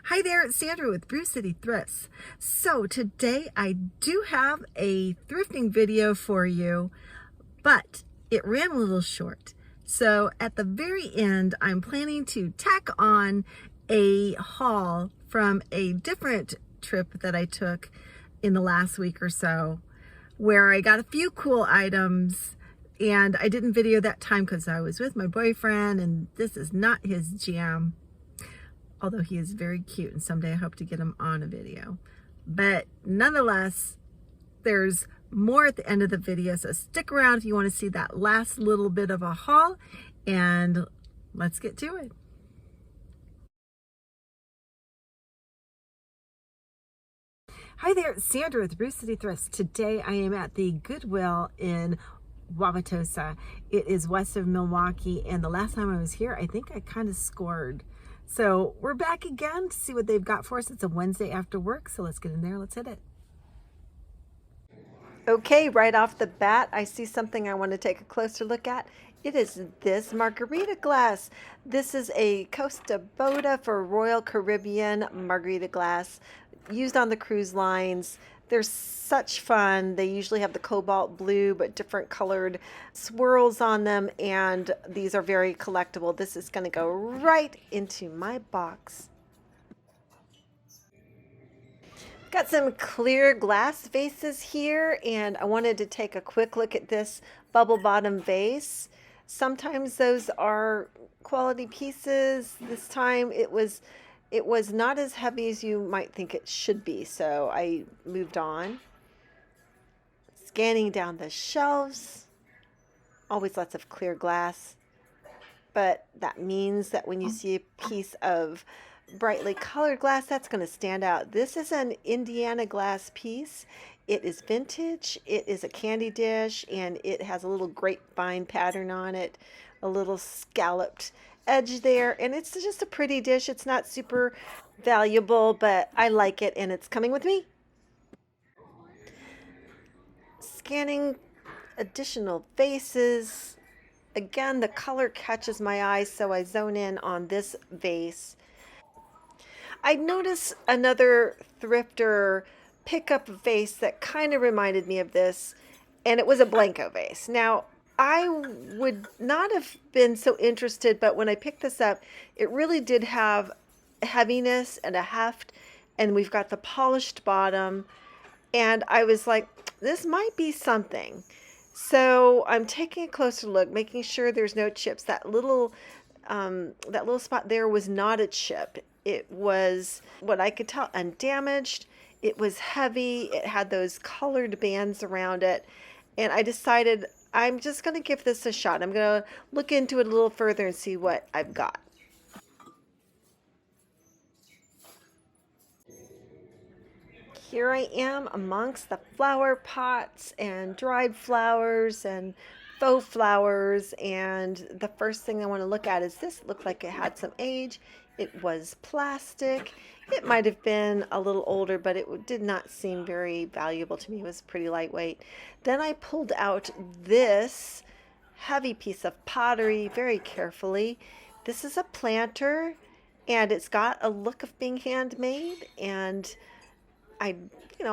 Hi there, it's Sandra with Brew City Thrifts. So today I do have a thrifting video for you, but it ran a little short. So at the very end, I'm planning to tack on a haul from a different trip that I took in the last week or so, where I got a few cool items, and I didn't video that time because I was with my boyfriend and this is not his jam. Although he is very cute, and someday I hope to get him on a video. But nonetheless, there's more at the end of the video, so stick around if you want to see that last little bit of a haul, and let's get to it. Hi there, it's Sandra with Brew City Thrifts. Today I am at the Goodwill in Wauwatosa. It is west of Milwaukee, and the last time I was here, I think I kind of scored. So we're back again to see what they've got for us. It's a Wednesday after work, so let's get in there. Let's hit it. Okay, right off the bat, I see something I want to take a closer look at. It is this margarita glass. This is a Kosta Boda for Royal Caribbean margarita glass used on the cruise lines. They're such fun. They usually have the cobalt blue, but different colored swirls on them, and these are very collectible. This is going to go right into my box. Got some clear glass vases here, and I wanted to take a quick look at this bubble bottom vase. Sometimes those are quality pieces. This time it was not as heavy as you might think it should be, so I moved on. Scanning down the shelves, always lots of clear glass, but that means that when you see a piece of brightly colored glass, that's going to stand out. This is an Indiana glass piece. It is vintage. It is a candy dish, and it has a little grapevine pattern on it, a little scalloped edge there, and it's just a pretty dish. It's not super valuable, but I like it, and it's coming with me. Scanning additional vases. Again, the color catches my eye, so I zone in on this vase. I noticed another thrifter pick up a vase that kind of reminded me of this, and it was a Blanco vase. Now, I would not have been so interested, but when I picked this up, it really did have heaviness and a heft, and we've got the polished bottom, and I was like, this might be something. So I'm taking a closer look, making sure there's no chips. That little spot there was not a chip. It was, what I could tell, undamaged. It was heavy. It had those colored bands around it, and I decided I'm just going to give this a shot. I'm going to look into it a little further and see what I've got. Here I am amongst the flower pots and dried flowers and faux flowers, and the first thing I want to look at is this. It looked like it had some age. It was plastic. It might have been a little older, but it did not seem very valuable to me. It was pretty lightweight. Then I pulled out this heavy piece of pottery very carefully. This is a planter, and it's got a look of being handmade, and I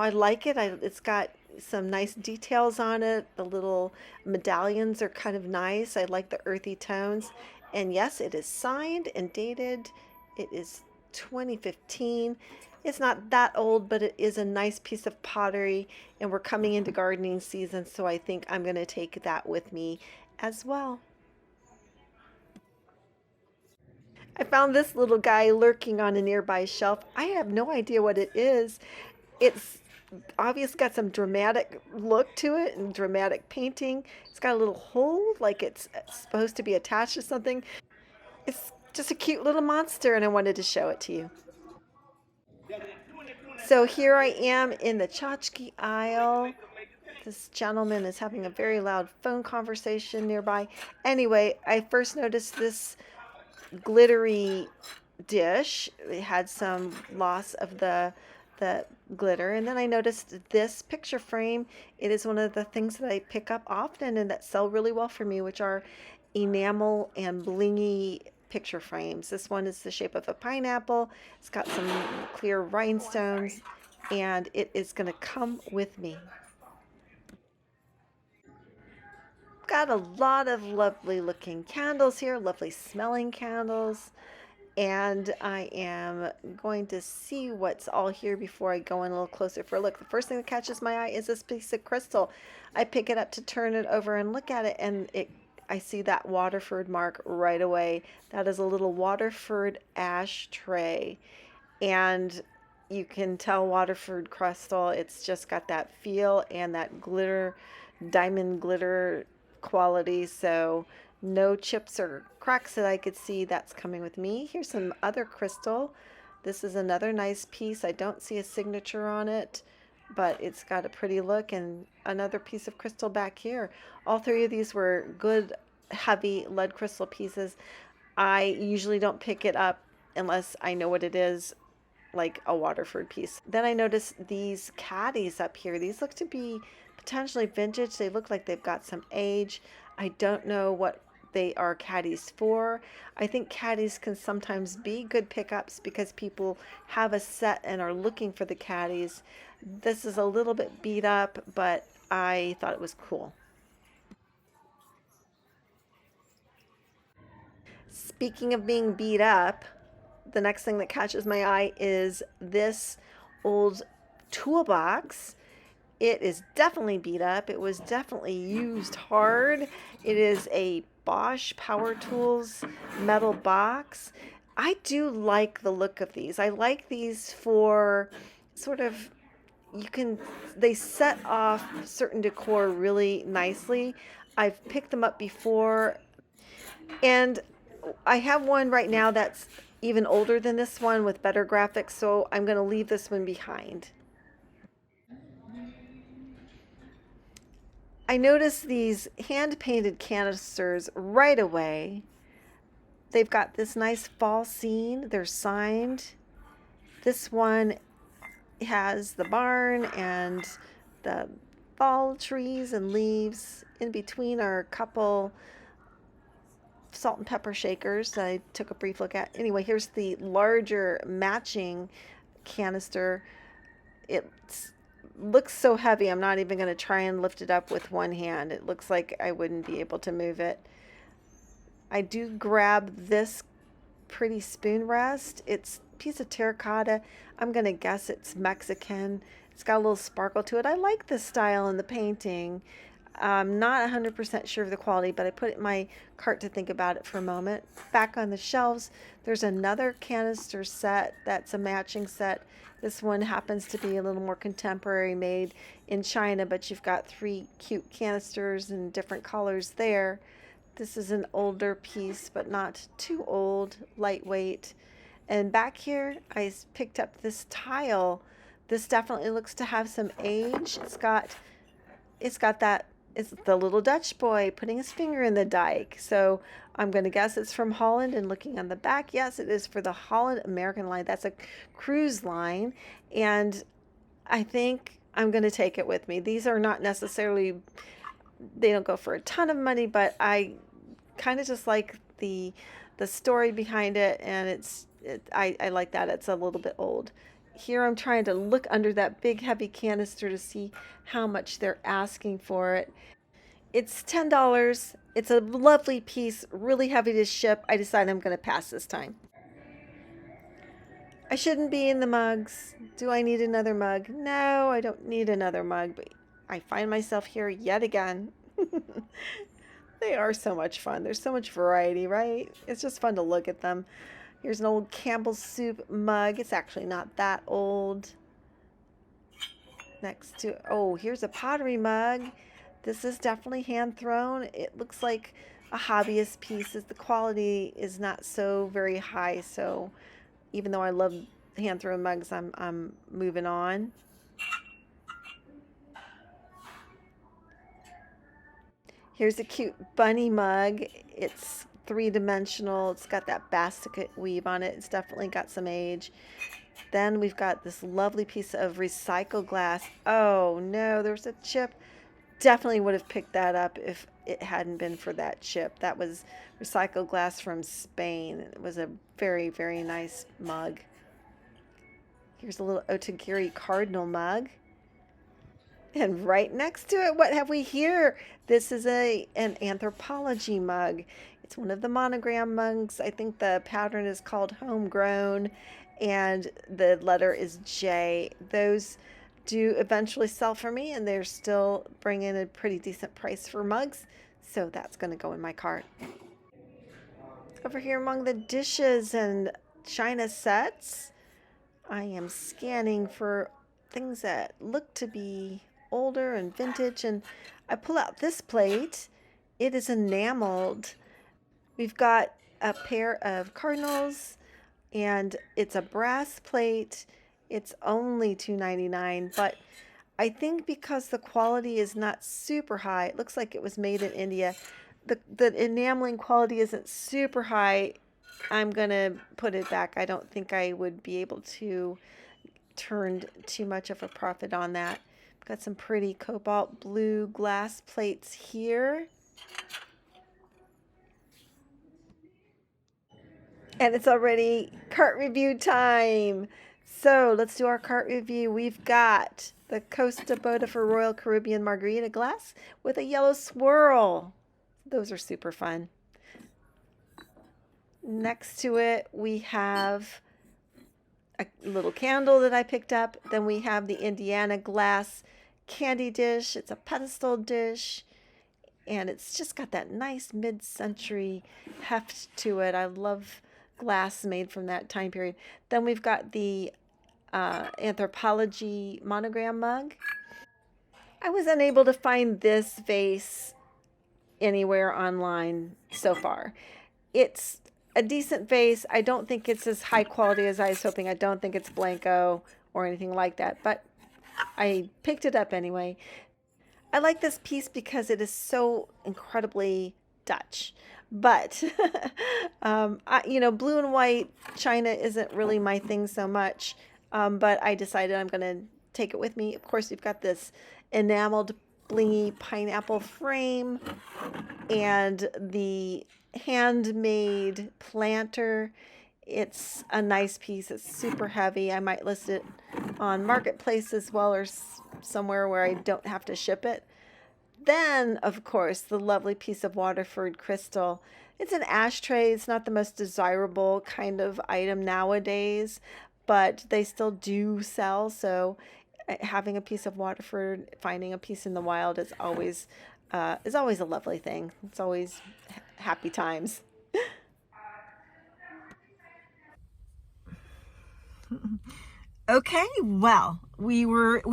like it. It's got some nice details on it. The little medallions are kind of nice. I like the earthy tones. And yes, it is signed and dated. It is 2015. It's not that old, but it is a nice piece of pottery, and we're coming into gardening season, so I think I'm going to take that with me as well. I found this little guy lurking on a nearby shelf. I have no idea what it is. It's obviously got some dramatic look to it and dramatic painting. It's got a little hole like it's supposed to be attached to something. It's just a cute little monster, and I wanted to show it to you. So here I am in the tchotchke aisle. This gentleman is having a very loud phone conversation nearby. Anyway, I first noticed this glittery dish. It had some loss of the glitter, and then I noticed this picture frame. It is one of the things that I pick up often and that sell really well for me, which are enamel and blingy picture frames. This one is the shape of a pineapple. It's got some clear rhinestones, and it is going to come with me. Got a lot of lovely looking candles here, lovely smelling candles. And I am going to see what's all here before I go in a little closer for a look. The first thing that catches my eye is this piece of crystal. I pick it up to turn it over and look at it, and I see that Waterford mark right away. That is a little Waterford ashtray, and you can tell Waterford crystal. It's just got that feel and that glitter, diamond glitter quality. So no chips or cracks that I could see. That's coming with me. Here's some other crystal. This is another nice piece. I don't see a signature on it, but it's got a pretty look. And another piece of crystal back here. All three of these were good, heavy lead crystal pieces. I usually don't pick it up unless I know what it is, like a Waterford piece. Then I noticed these caddies up here. These look to be potentially vintage. They look like they've got some age. I don't know what they are caddies for. I think caddies can sometimes be good pickups because people have a set and are looking for the caddies. This is a little bit beat up, but I thought it was cool. Speaking of being beat up, the next thing that catches my eye is this old toolbox. It is definitely beat up. It was definitely used hard. It is a Bosch Power Tools metal box. I do like the look of these. I like these for sort of, they set off certain decor really nicely. I've picked them up before, and I have one right now that's even older than this one with better graphics, so I'm going to leave this one behind. I noticed these hand-painted canisters right away. They've got this nice fall scene. They're signed. This one has the barn and the fall trees and leaves. In between are a couple salt and pepper shakers that I took a brief look at. Anyway, here's the larger matching canister. It looks so heavy, I'm not even going to try and lift it up with one hand. It looks like I wouldn't be able to move it. I do grab this pretty spoon rest. It's a piece of terracotta. I'm going to guess it's Mexican. It's got a little sparkle to it. I like the style in the painting. I'm not 100% sure of the quality, but I put it in my cart to think about it for a moment. Back on the shelves, there's another canister set that's a matching set. This one happens to be a little more contemporary, made in China, but you've got three cute canisters in different colors there. This is an older piece, but not too old, lightweight. And back here, I picked up this tile. This definitely looks to have some age. It's got that, it's the little Dutch boy putting his finger in the dike. So I'm going to guess it's from Holland, and looking on the back, yes, it is for the Holland American Line. That's a cruise line, and I think I'm going to take it with me. These are not necessarily, they don't go for a ton of money, but I kind of just like the story behind it, and I like that it's a little bit old. Here I'm trying to look under that big heavy canister to see how much they're asking for it. It's $10. It's a lovely piece, really heavy to ship. I decided I'm going to pass this time. I shouldn't be in the mugs. Do I need another mug? No, I don't need another mug, but I find myself here yet again. They are so much fun. There's so much variety, right? It's just fun to look at them. Here's an old Campbell's soup mug. It's actually not that old. Next to, oh, here's a pottery mug. This is definitely hand thrown. It looks like a hobbyist piece. The quality is not so very high, so even though I love hand thrown mugs, I'm moving on. Here's a cute bunny mug. It's three-dimensional. It's got that basket weave on it. It's definitely got some age. Then we've got this lovely piece of recycled glass. Oh no, there's a chip. Definitely would have picked that up if it hadn't been for that chip. That was recycled glass from Spain. It was a very, very nice mug. Here's a little Otagiri cardinal mug. And right next to it, what have we here? This is an Anthropologie mug. It's one of the monogram mugs. I think the pattern is called Homegrown, and the letter is J. Those do eventually sell for me, and they're still bringing a pretty decent price for mugs. So that's going to go in my cart. Over here among the dishes and china sets, I am scanning for things that look to be older and vintage, and I pull out this plate. It is enameled. We've got a pair of cardinals, and it's a brass plate. It's only $2.99, but I think because the quality is not super high, it looks like it was made in India. The enameling quality isn't super high. I'm gonna put it back. I don't think I would be able to turn too much of a profit on that. Got some pretty cobalt blue glass plates here. And it's already cart review time. So let's do our cart review. We've got the Kosta Boda for Royal Caribbean margarita glass with a yellow swirl. Those are super fun. Next to it, we have a little candle that I picked up. Then we have the Indiana glass candy dish. It's a pedestal dish, and it's just got that nice mid-century heft to it. I love glass made from that time period. Then we've got the Anthropologie monogram mug. I was unable to find this vase anywhere online so far. It's a decent vase. I don't think it's as high quality as I was hoping. I don't think it's Blanco or anything like that, but I picked it up anyway. I like this piece because it is so incredibly Dutch. But, blue and white china isn't really my thing so much. But I decided I'm going to take it with me. Of course, we've got this enameled blingy pineapple frame and the handmade planter. It's a nice piece. It's super heavy. I might list it on Marketplace as well, or somewhere where I don't have to ship it. Then, of course, the lovely piece of Waterford crystal. It's an ashtray. It's not the most desirable kind of item nowadays, but they still do sell. So having a piece of Waterford, finding a piece in the wild is always a lovely thing. It's always happy times. Okay, well, we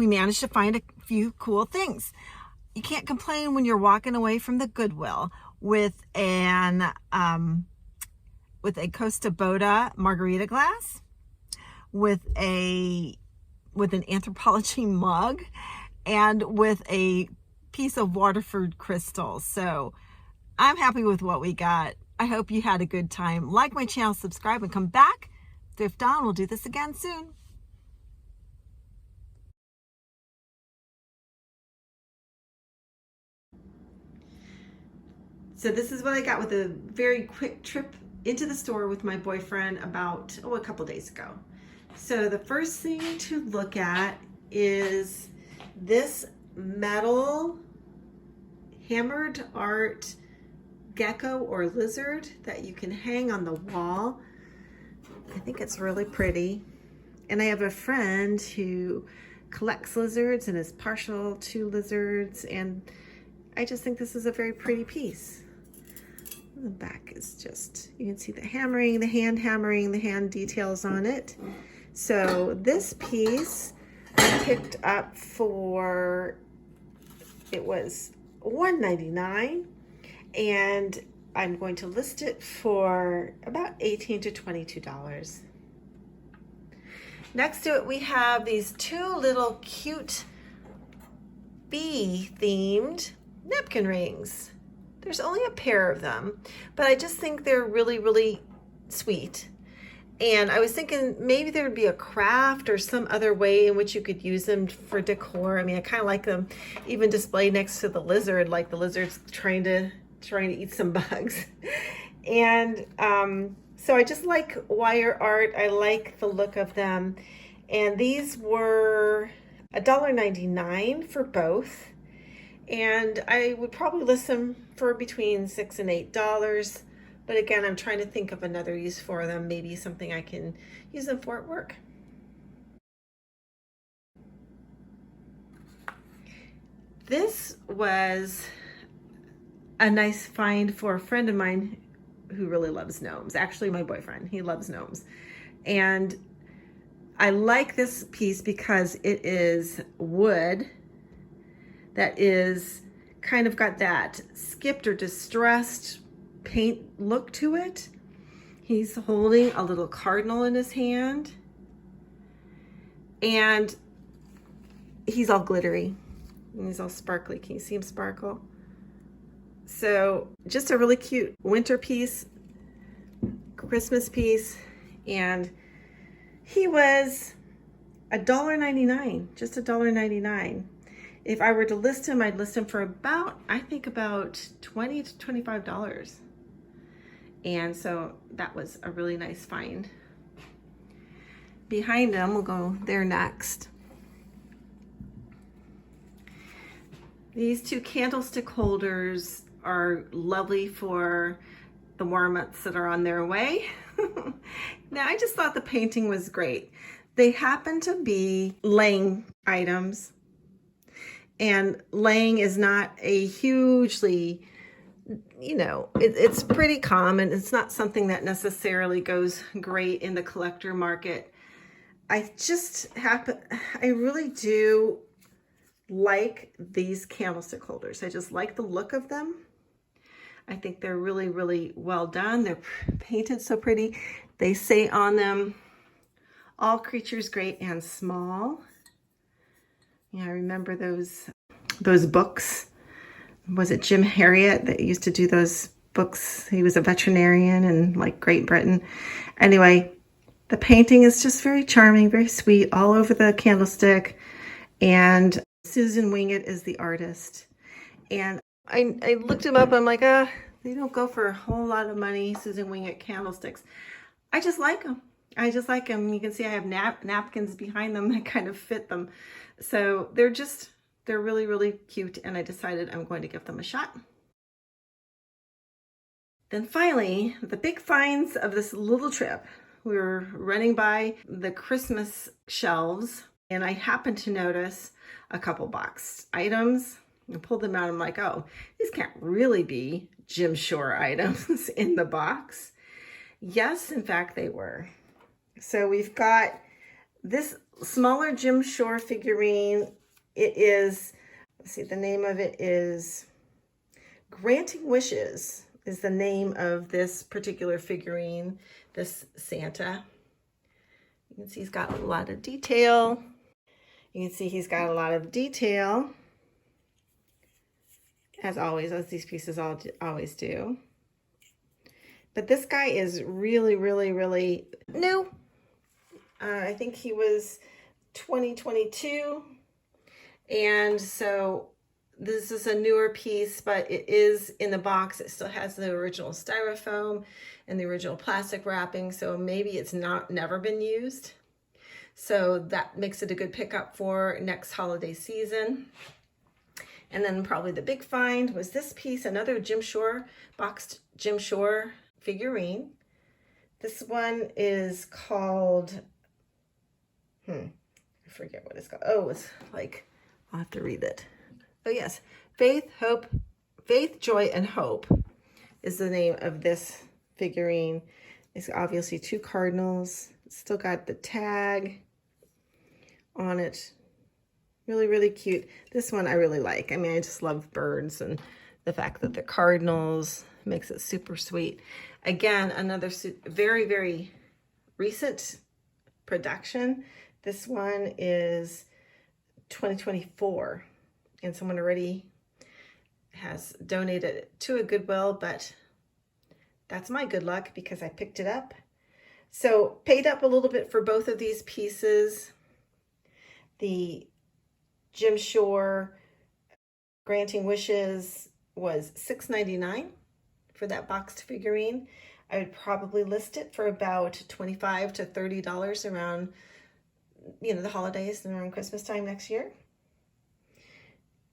managed to find a few cool things. You can't complain when you're walking away from the Goodwill with with a Kosta Boda margarita glass, with an Anthropologie mug, and with a piece of Waterford crystal. So I'm happy with what we got. I hope you had a good time. Like my channel, subscribe, and come back. Thrift on. We'll do this again soon. So this is what I got with a very quick trip into the store with my boyfriend about, a couple days ago. So the first thing to look at is this metal hammered art gecko or lizard that you can hang on the wall. I think it's really pretty. And I have a friend who collects lizards and is partial to lizards, and I just think this is a very pretty piece. The back is just, you can see the hammering, the hand details on it. So this piece I picked up for, it was $1.99, and I'm going to list it for about $18 to $22. Next to it, we have these two little cute bee themed napkin rings. There's only a pair of them, but I just think they're really, really sweet. And I was thinking maybe there would be a craft or some other way in which you could use them for decor. I mean, I kind of like them even displayed next to the lizard, like the lizard's trying to eat some bugs. And so I just like wire art. I like the look of them. And these were $1.99 for both. And I would probably list them for between $6 and $8. But again, I'm trying to think of another use for them, maybe something I can use them for at work. This was a nice find for a friend of mine who really loves gnomes. Actually, my boyfriend, he loves gnomes. And I like this piece because it is wood that is kind of got that skipped or distressed paint look to it. He's holding a little cardinal in his hand, and he's all glittery and he's all sparkly. Can you see him sparkle? So just a really cute winter piece, Christmas piece, and he was $1.99, just $1.99. If I were to list him, I'd list him for about, I think about $20 to $25. And so that was a really nice find. Behind him, we'll go there next. These two candlestick holders are lovely for the warm months that are on their way. Now, I just thought the painting was great. They happen to be Lang items. And Lang is not a hugely, it's pretty common. It's not something that necessarily goes great in the collector market. I really do like these candlestick holders. I just like the look of them. I think they're really, really well done. They're painted so pretty. They say on them, all creatures great and small. Yeah, I remember those books. Was it Jim Harriet that used to do those books? He was a veterinarian in like Great Britain. Anyway, the painting is just very charming, very sweet, all over the candlestick. And Susan Winget is the artist. And I looked him up. I'm like, they don't go for a whole lot of money, Susan Winget candlesticks. I just like them. You can see I have napkins behind them that kind of fit them. So they're really, really cute. And I decided I'm going to give them a shot. Then finally, the big finds of this little trip. We were running by the Christmas shelves, and I happened to notice a couple boxed items. I pulled them out. I'm like, oh, these can't really be Jim Shore items in the box. Yes, in fact, they were. So we've got this smaller Jim Shore figurine. It is, let's see, the name of it is Granting Wishes is the name of this particular figurine, this Santa. You can see he's got a lot of detail. As always, as these pieces always do. But this guy is really, really, really new. I think he was 2022. And so this is a newer piece, but it is in the box. It still has the original styrofoam and the original plastic wrapping. So maybe it's never been used. So that makes it a good pickup for next holiday season. And then probably the big find was this piece, another Jim Shore, boxed Jim Shore figurine. This one is called, I forget what it's called. Oh, it's like, I'll have to read it. Oh yes, Faith, Joy, and Hope is the name of this figurine. It's obviously two cardinals. It's still got the tag on it. Really, really cute. This one I really like. I mean, I just love birds, and the fact that the cardinals makes it super sweet. Again, another very, very recent production. This one is 2024, and someone already has donated it to a Goodwill, but that's my good luck because I picked it up. So paid up a little bit for both of these pieces. The Jim Shore Granting Wishes was $6.99 for that boxed figurine. I would probably list it for about $25 to $30 around, the holidays and around Christmas time next year.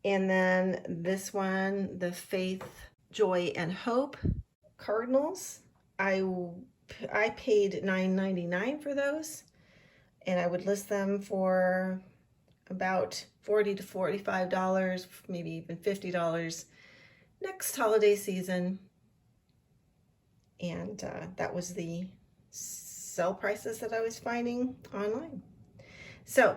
And then this one, the Faith, Joy, and Hope Cardinals. I paid $9.99 for those, and I would list them for about $40 to $45, maybe even $50 next holiday season. And that was the sell prices that I was finding online. So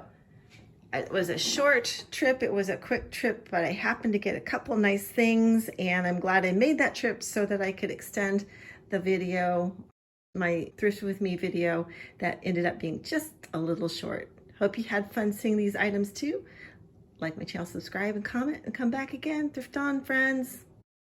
it was a short trip, it was a quick trip, but I happened to get a couple nice things, and I'm glad I made that trip so that I could extend the video, my Thrift With Me video that ended up being just a little short. Hope you had fun seeing these items too. Like my channel, subscribe and comment, and come back again. Thrift on, friends.